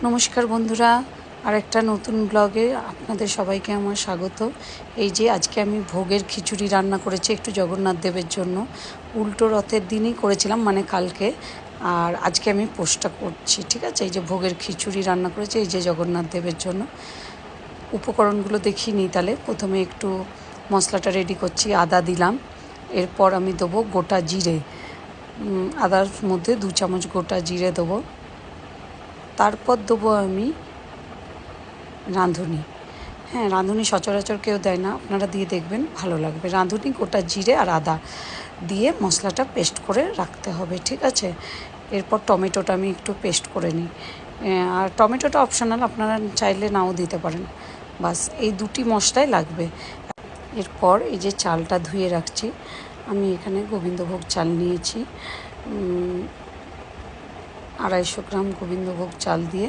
নমস্কার বন্ধুরা, আরেকটা নতুন ব্লগে আপনাদের সবাইকে আমার স্বাগত। এই যে আজকে আমি ভোগের খিচুড়ি রান্না করেছি একটু জগন্নাথ দেবের জন্য। উল্টো রথের দিনই করেছিলাম, মানে কালকে, আর আজকে আমি পোস্টটা করছি। ঠিক আছে, এই যে ভোগের খিচুড়ি রান্না করেছি এই যে জগন্নাথ দেবের জন্য। উপকরণগুলো দেখিয়ে নিই তাহলে। প্রথমে একটু মশলাটা রেডি করছি। আদা দিলাম, এরপর আমি দেবো গোটা জিরে, আদার মধ্যে 2 চামচ গোটা জিরে দেবো। তারপর দেবো আমি রাঁধুনি। হ্যাঁ, রাঁধুনি সচরাচর কেউ দেয় না, আপনারা দিয়ে দেখবেন, ভালো লাগবে। রাঁধুনি, গোটা জিরে আর আদা দিয়ে মশলাটা পেস্ট করে রাখতে হবে। ঠিক আছে, এরপর টমেটোটা আমি একটু পেস্ট করে নিই। আর টমেটোটা অপশনাল, আপনারা চাইলে নাও দিতে পারেন। বাস এই দুটি মশলাই লাগবে। এরপর এই যে চালটা ধুয়ে রাখছি, আমি এখানে গোবিন্দভোগ চাল নিয়েছি। 250 গ্রাম গোবিন্দভোগ চাল দিয়ে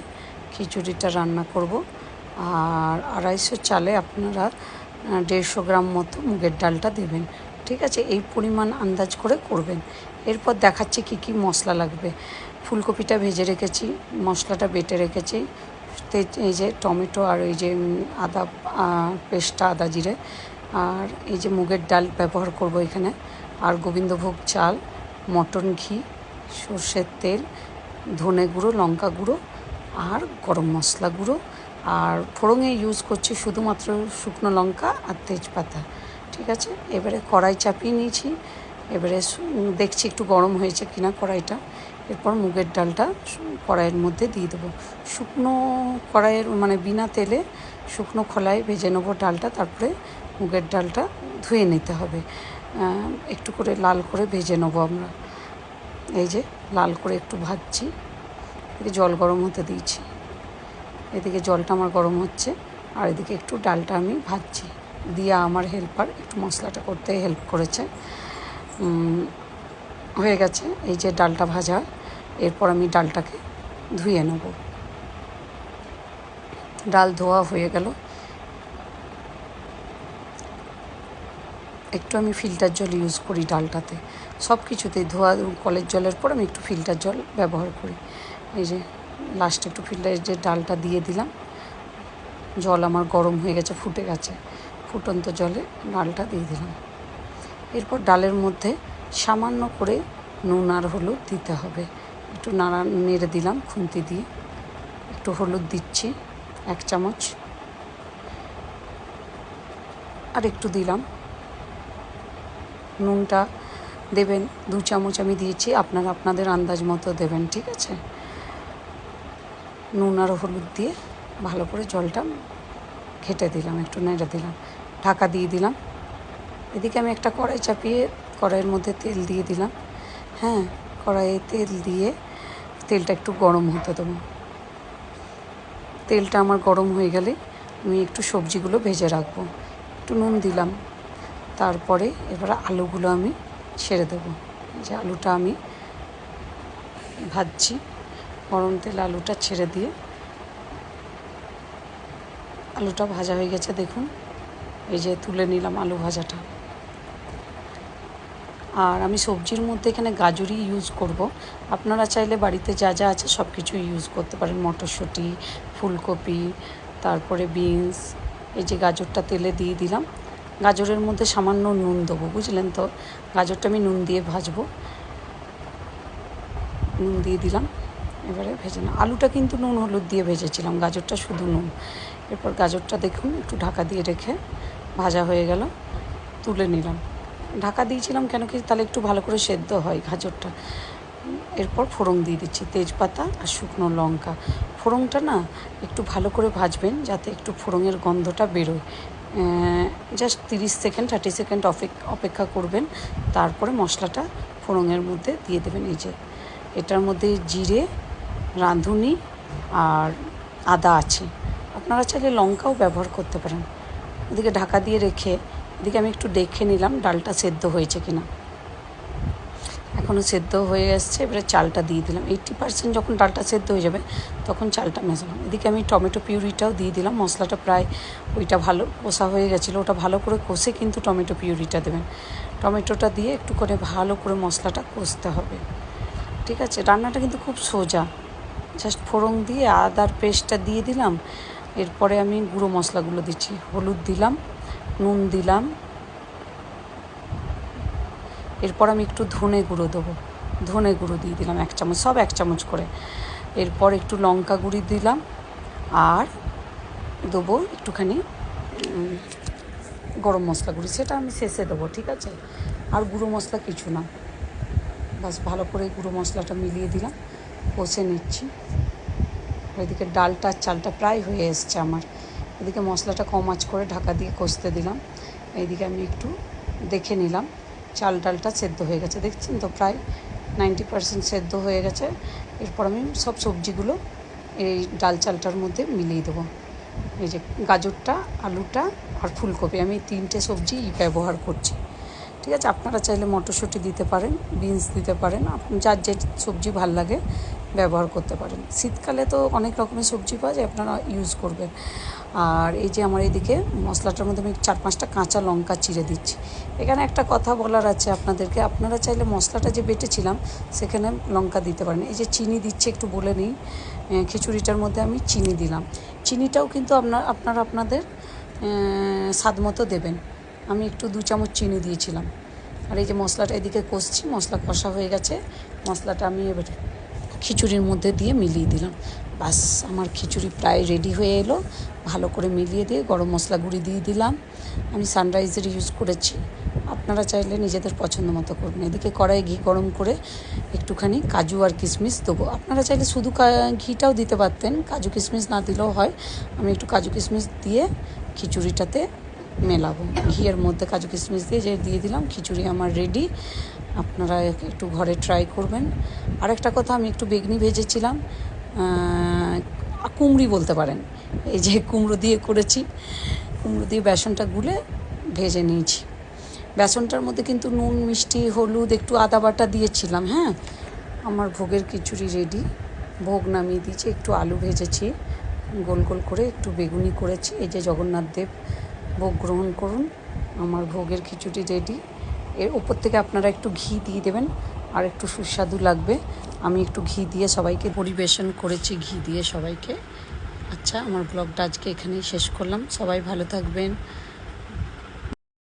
খিচুড়িটা রান্না করব। আর 250 চালে আপনারা 150 গ্রাম মতো মুগের ডালটা দেবেন। ঠিক আছে, এই পরিমাণ আন্দাজ করে করবেন। এরপর দেখাচ্ছি কী কী মশলা লাগবে। ফুলকপিটা ভেজে রেখেছি, মশলাটা বেটে রেখেছি, এই যে টমেটো আর এই যে আদা পেস্টটা, আদা জিরে, আর এই যে মুগের ডাল ব্যবহার করব এখানে, আর গোবিন্দভোগ চাল, মটন ঘি, সর্ষের তেল, ধনে গুঁড়ো, লঙ্কা গুঁড়ো আর গরম মশলা গুঁড়ো। আর ফোড়নে ইউজ করছি শুধুমাত্র শুকনো লঙ্কা আর তেজপাতা। ঠিক আছে, এবারে কড়াই চাপিয়ে নিয়েছি। এবারে দেখছি একটু গরম হয়েছে কিনা কড়াইটা। এরপর মুগের ডালটা কড়াইয়ের মধ্যে দিয়ে দেবো। শুকনো কড়াইয়ের মানে বিনা তেলে শুকনো খোলায় ভেজে নেবো ডালটা। তারপরে মুগের ডালটা ধুয়ে নিতে হবে, একটু করে লাল করে ভেজে নেবো আমরা। এই যে লাল করে একটু ভাজছি, এদিকে জল গরম হতে দিয়েছি। এদিকে জলটা আমার গরম হচ্ছে, আর এদিকে একটু ডালটা আমি ভাজছি। দিয়া আমার হেল্পার একটু মশলাটা করতে হেল্প করেছে। হয়ে গেছে এই যে ডালটা ভাজা। এরপর আমি ডালটাকে ধুয়ে নেব। ডাল ধোয়া হয়ে গেল। একটু আমি ফিল্টার জল ইউজ করি ডালটাতে, সব কিছুতেই। ধোয়া কলের জলের পর আমি একটু ফিল্টার জল ব্যবহার করি। এই যে লাস্টে একটু ফিল্টারের যে ডালটা দিয়ে দিলাম। জল আমার গরম হয়ে গেছে, ফুটে গেছে। ফুটন্ত জলে ডালটা দিয়ে দিলাম। এরপর ডালের মধ্যে সামান্য করে নুন আর হলুদ দিতে হবে। একটু নেড়ে দিলাম খুন্তি দিয়ে। একটু হলুদ দিচ্ছি 1 চামচ, আর একটু দিলাম। নুনটা দেবেন 2 চামচ আমি দিয়েছি, আপনারা আপনাদের আন্দাজ মতো দেবেন। ঠিক আছে, নুন আর হলুদ দিয়ে ভালো করে জলটা ঘেটে দিলাম, একটু নেড়ে দিলাম, ঢাকা দিয়ে দিলাম। এদিকে আমি একটা কড়াই চাপিয়ে কড়াইয়ের মধ্যে তেল দিয়ে দিলাম। হ্যাঁ, কড়াইয়ে তেল দিয়ে তেলটা একটু গরম হতে দেবো। তেলটা আমার গরম হয়ে গেলে আমি একটু সবজিগুলো ভেজে রাখবো। একটু নুন দিলাম। তারপরে এবারে আলুগুলো আমি ছেড়ে দেবো। যে আলুটা আমি ভাজছি, গরম তেলে আলুটা ছেড়ে দিয়ে, আলুটা ভাজা হয়ে গেছে দেখুন। এই যে তুলে নিলাম আলু ভাজাটা। আর আমি সবজির মধ্যে এখানে গাজরই ইউজ করব। আপনারা চাইলে বাড়িতে যা যা আছে সব কিছু ইউজ করতে পারেন। মটরশুঁটি, ফুলকপি, তারপরে বিনস। এই যে গাজরটা তেলে দিয়ে দিলাম। গাজরের মধ্যে সামান্য নুন দেবো, বুঝলেন তো। গাজরটা আমি নুন দিয়ে ভাজবো। নুন দিয়ে দিলাম, এবারে ভেজে না। আলুটা কিন্তু নুন হলুদ দিয়ে ভেজেছিলাম, গাজরটা শুধু নুন। এরপর গাজরটা দেখুন একটু ঢাকা দিয়ে রেখে ভাজা হয়ে গেল, তুলে নিলাম। ঢাকা দিয়েছিলাম কেন কি, তাহলে একটু ভালো করে সেদ্ধ হয় গাজরটা। এরপর ফোড়ন দিয়ে দিচ্ছি, তেজপাতা আর শুকনো লঙ্কা। ফোড়নটা না একটু ভালো করে ভাজবেন, যাতে একটু ফোড়নের গন্ধটা বেরোয়। জাস্ট 30 সেকেন্ড 30 সেকেন্ড অপেক্ষা করবেন। তারপরে মশলাটা ফোড়নের মধ্যে দিয়ে দেবেন। এই যে এটার মধ্যে জিরে, রাঁধুনি আর আদা আছে, আপনারা চাইলে লঙ্কাও ব্যবহার করতে পারেন। এদিকে ঢাকা দিয়ে রেখে এদিকে আমি একটু দেখে নিলাম ডালটা সেদ্ধ হয়েছে কিনা। এখনও সেদ্ধ হয়ে আসছে। এবারে চালটা দিয়ে দিলাম। 80% যখন ডালটা সেদ্ধ হয়ে যাবে তখন চালটা মেশালাম। এদিকে আমি টমেটো পিউরিটাও দিয়ে দিলাম। মশলাটা প্রায় ওইটা ভালো কষা হয়ে গেছিলো, ওটা ভালো করে কষে কিন্তু টমেটো পিউরিটা দেবেন। টমেটোটা দিয়ে একটু করে ভালো করে মশলাটা কষতে হবে। ঠিক আছে, রান্নাটা কিন্তু খুব সোজা। জাস্ট ফোড়ন দিয়ে আদার পেস্টটা দিয়ে দিলাম। এরপরে আমি গুঁড়ো মশলাগুলো দিচ্ছি, হলুদ দিলাম, নুন দিলাম, এরপর আমি একটু ধনে গুঁড়ো দেবো, ধনে গুঁড়ো দিয়ে দিলাম 1 চামচ, সব 1 চামচ করে। এরপর একটু লঙ্কা গুঁড়ি দিলাম, আর দেবো একটুখানি গরম মশলা গুঁড়ি, সেটা আমি শেষে দেবো, ঠিক আছে। আর গুঁড়ো মশলা কিছু না, বাস ভালো করে গুঁড়ো মশলাটা মিলিয়ে দিলাম, কষে নিচ্ছি। এদিকে ডালটা আর চালটা প্রায় হয়ে এসছে আমার। এদিকে মশলাটা কম আঁচ করে ঢাকা দিয়ে কষতে দিলাম। এইদিকে আমি একটু দেখে নিলাম চাল ডালটা সেদ্ধ হয়ে গেছে, দেখছেন তো প্রায় 90% সেদ্ধ হয়ে গেছে। এরপর আমি সব সবজিগুলো এই ডাল চালটার মধ্যে মিলিয়ে দেবো। এই যে গাজরটা, আলুটা আর ফুলকপি, আমি 3টে সবজি ব্যবহার করছি, ঠিক আছে। আপনারা চাইলে মটরশুঁটি দিতে পারেন, বিনস দিতে পারেন, যার যে সবজি ভাল লাগে ব্যবহার করতে পারেন। শীতকালে তো অনেক রকমের সবজি পাওয়া যায়, আপনারা ইউজ করবেন। আর এই যে আমার এইদিকে মশলাটার মধ্যে আমি 4-5টা কাঁচা লঙ্কা চিড়ে দিচ্ছি। এখানে একটা কথা বলার আছে আপনাদেরকে, আপনারা চাইলে মশলাটা যে বেটেছিলাম সেখানে লঙ্কা দিতে পারেন। এই যে চিনি দিচ্ছি, একটু বলে নিই, খিচুড়িটার মধ্যে আমি চিনি দিলাম। চিনিটাও কিন্তু আপনারা আপনাদের স্বাদ মতো দেবেন। আমি একটু 2 চামচ চিনি দিয়েছিলাম। আর এই যে মশলাটা এদিকে কষছি, মশলা কষা হয়ে গেছে, মশলাটা আমি এবার খিচুড়ির মধ্যে দিয়ে মিলিয়ে দিলাম। বাস আমার খিচুড়ি প্রায় রেডি হয়ে এলো। ভালো করে মিলিয়ে দিয়ে গরম মশলা গুঁড়ি দিয়ে দিলাম। আমি সানরাইজের ইউজ করেছি, আপনারা চাইলে নিজেদের পছন্দ মতো করবেন। এদিকে কড়াই ঘি গরম করে একটুখানি কাজু আর কিশমিশ দেবো। আপনারা চাইলে শুধু ঘিটাও দিতে পারতেন, কাজু কিশমিশ না দিলেও হয়। আমি একটু কাজু কিশমিশ দিয়ে খিচুড়িটাতে মেলাবো, ঘিয়ের মধ্যে কাজু কিশমিশ দিয়ে দিলাম। খিচুড়ি আমার রেডি, আপনারা একটু ঘরে ট্রাই করবেন। আরেকটা কথা, আমি একটু বেগনি ভেজেছিলাম, কুমড়ি বলতে পারেন, এই যে কুমড়ো দিয়ে করেছি, কুমড়ো দিয়ে বেসনটা গুলে ভেজে নিয়েছি। বেসনটার মধ্যে কিন্তু নুন, মিষ্টি, হলুদ, একটু আদা বাটা দিয়েছিলাম। হ্যাঁ, আমার ভোগের খিচুড়ি রেডি, ভোগ নামিয়ে দিয়েছি। একটু আলু ভেজেছি গোল গোল করে, একটু বেগুনি করেছি। এই যে জগন্নাথ দেব, ভোগ গ্রহণ করুন, আমার ভোগের খিচুড়ি রেডি। এর উপর থেকে আপনারা একটু ঘি দিয়ে দেবেন, আর একটু সুস্বাদু লাগবে। আমি একটু ঘি দিয়ে সবাইকে পরিবেশন করেছি, ঘি দিয়ে সবাইকে। আচ্ছা, আমার ব্লগটা আজকে এখানেই শেষ করলাম। সবাই ভালো থাকবেন।